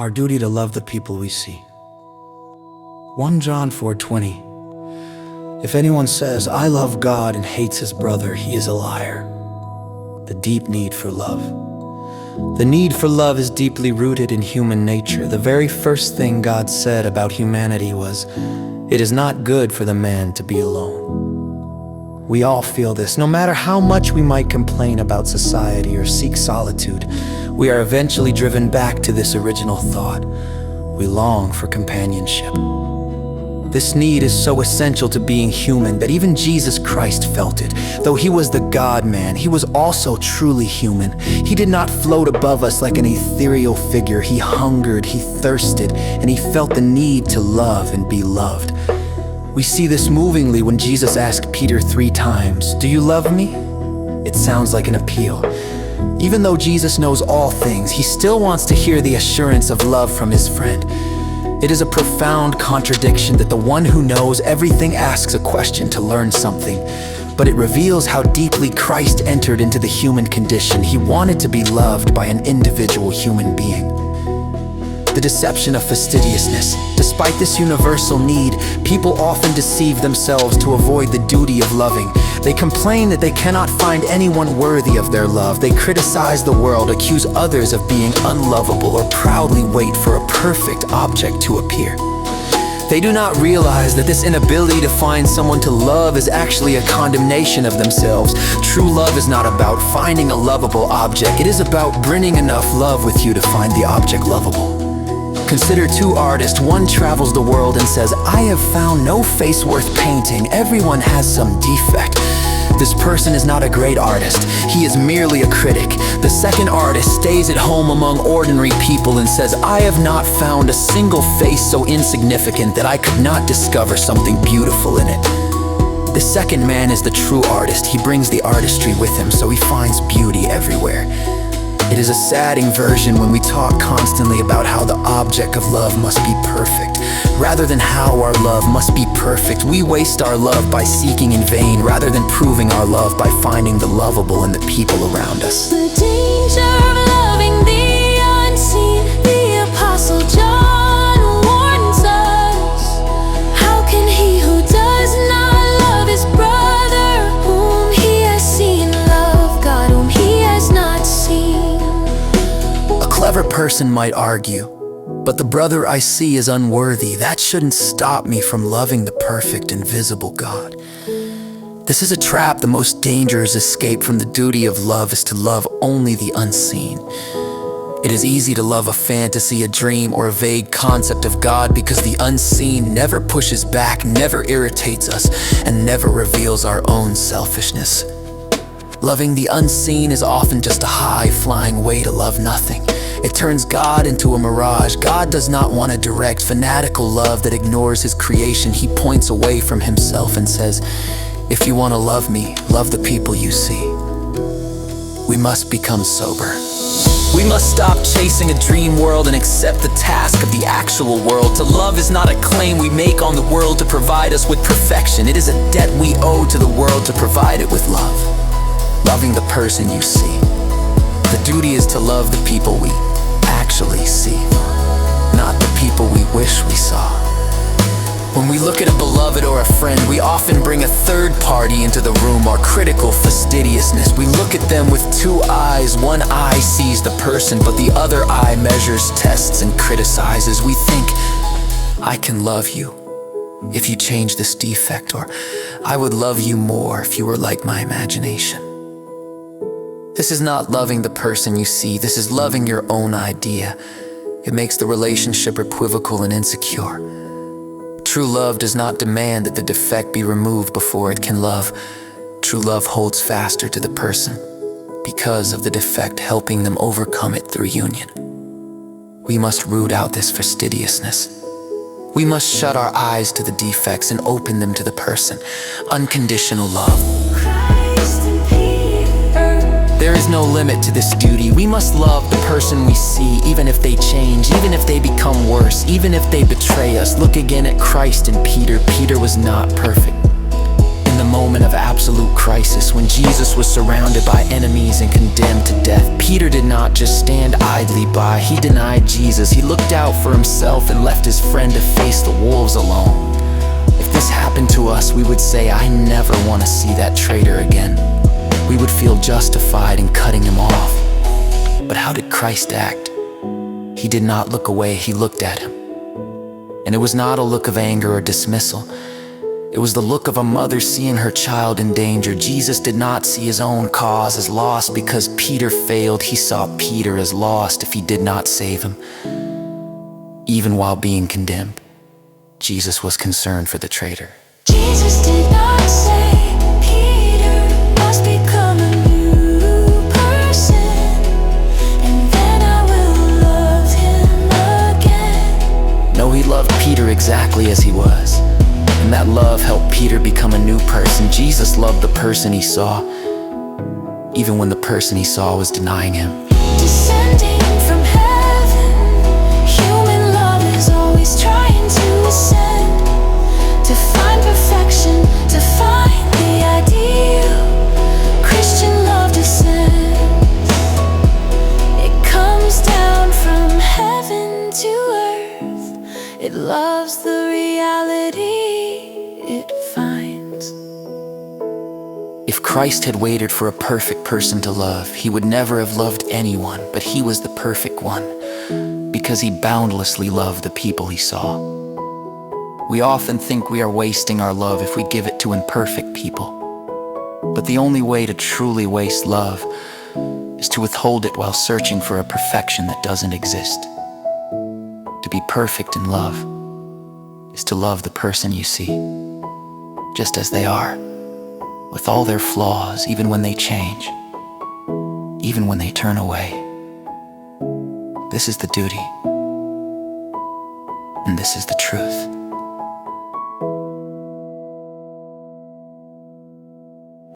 our duty to love the people we see. 1 John 4:20. If anyone says, "I love God," and hates his brother, he is a liar. The deep need for love. The need for love is deeply rooted in human nature. The very first thing God said about humanity was, "It is not good for the man to be alone." We all feel this. No matter how much we might complain about society or seek solitude, we are eventually driven back to this original thought. We long for companionship. This need is so essential to being human that even Jesus Christ felt it. Though he was the God-man, he was also truly human. He did not float above us like an ethereal figure. He hungered, he thirsted, and he felt the need to love and be loved. We see this movingly when Jesus asked Peter 3 times, "Do you love me?" It sounds like an appeal. Even though Jesus knows all things, he still wants to hear the assurance of love from his friend. It is a profound contradiction that the one who knows everything asks a question to learn something, but it reveals how deeply Christ entered into the human condition. He wanted to be loved by an individual human being. The deception of fastidiousness. Despite this universal need, people often deceive themselves to avoid the duty of loving. They complain that they cannot find anyone worthy of their love. They criticize the world, accuse others of being unlovable, or proudly wait for a perfect object to appear. They do not realize that this inability to find someone to love is actually a condemnation of themselves. True love is not about finding a lovable object. It is about bringing enough love with you to find the object lovable. Consider 2 artists. One travels the world and says, "I have found no face worth painting. Everyone has some defect." This person is not a great artist. He is merely a critic. The second artist stays at home among ordinary people and says, "I have not found a single face so insignificant that I could not discover something beautiful in it." The second man is the true artist. He brings the artistry with him, so he finds beauty everywhere. It is a sad inversion when we talk constantly about how the object of love must be perfect. Rather than how our love must be perfect, we waste our love by seeking in vain rather than proving our love by finding the lovable in the people around us. The danger of loving the unseen, the Apostle John warns us. How can he who does not love his brother, whom he has seen, love God whom he has not seen? A clever person might argue, "But the brother I see is unworthy. That shouldn't stop me from loving the perfect, invisible God." This is a trap. The most dangerous escape from the duty of love is to love only the unseen. It is easy to love a fantasy, a dream, or a vague concept of God because the unseen never pushes back, never irritates us, and never reveals our own selfishness. Loving the unseen is often just a high-flying way to love nothing. It turns God into a mirage. God does not want a direct, fanatical love that ignores his creation. He points away from himself and says, "If you want to love me, love the people you see." We must become sober. We must stop chasing a dream world and accept the task of the actual world. To love is not a claim we make on the world to provide us with perfection. It is a debt we owe to the world to provide it with love. Loving the person you see. The duty is to love the people we actually see, not the people we wish we saw. When we look at a beloved or a friend, we often bring a third party into the room, our critical fastidiousness. We look at them with 2 eyes. One eye sees the person, but the other eye measures, tests, and criticizes. We think, "I can love you if you change this defect," or "I would love you more if you were like my imagination." This is not loving the person you see. This is loving your own idea. It makes the relationship equivocal and insecure. True love does not demand that the defect be removed before it can love. True love holds faster to the person because of the defect, helping them overcome it through union. We must root out this fastidiousness. We must shut our eyes to the defects and open them to the person. Unconditional love. There is no limit to this duty. We must love the person we see, even if they change, even if they become worse, even if they betray us. Look again at Christ and Peter. Peter was not perfect. In the moment of absolute crisis, when Jesus was surrounded by enemies and condemned to death, Peter did not just stand idly by. He denied Jesus, he looked out for himself and left his friend to face the wolves alone. If this happened to us, we would say, I never want to see that traitor again. We would feel justified in cutting him off. But how did Christ act? He did not look away, he looked at him. And it was not a look of anger or dismissal. It was the look of a mother seeing her child in danger. Jesus did not see his own cause as lost because Peter failed. He saw Peter as lost if he did not save him. Even while being condemned, Jesus was concerned for the traitor. Jesus did not say, Peter must become a new person, and then I will love him again. No, he loved Peter exactly as he was. And that love helped Peter become a new person. Jesus loved the person he saw, even when the person he saw was denying him. Descending from heaven, human love is always trying to ascend, to find perfection, to find the ideal. Christian love descends. It comes down from heaven to earth. It loves the reality it finds. If Christ had waited for a perfect person to love, he would never have loved anyone, but he was the perfect one, because he boundlessly loved the people he saw. We often think we are wasting our love if we give it to imperfect people. But the only way to truly waste love is to withhold it while searching for a perfection that doesn't exist. To be perfect in love is to love the person you see, just as they are, with all their flaws, even when they change, even when they turn away. This is the duty, and this is the truth.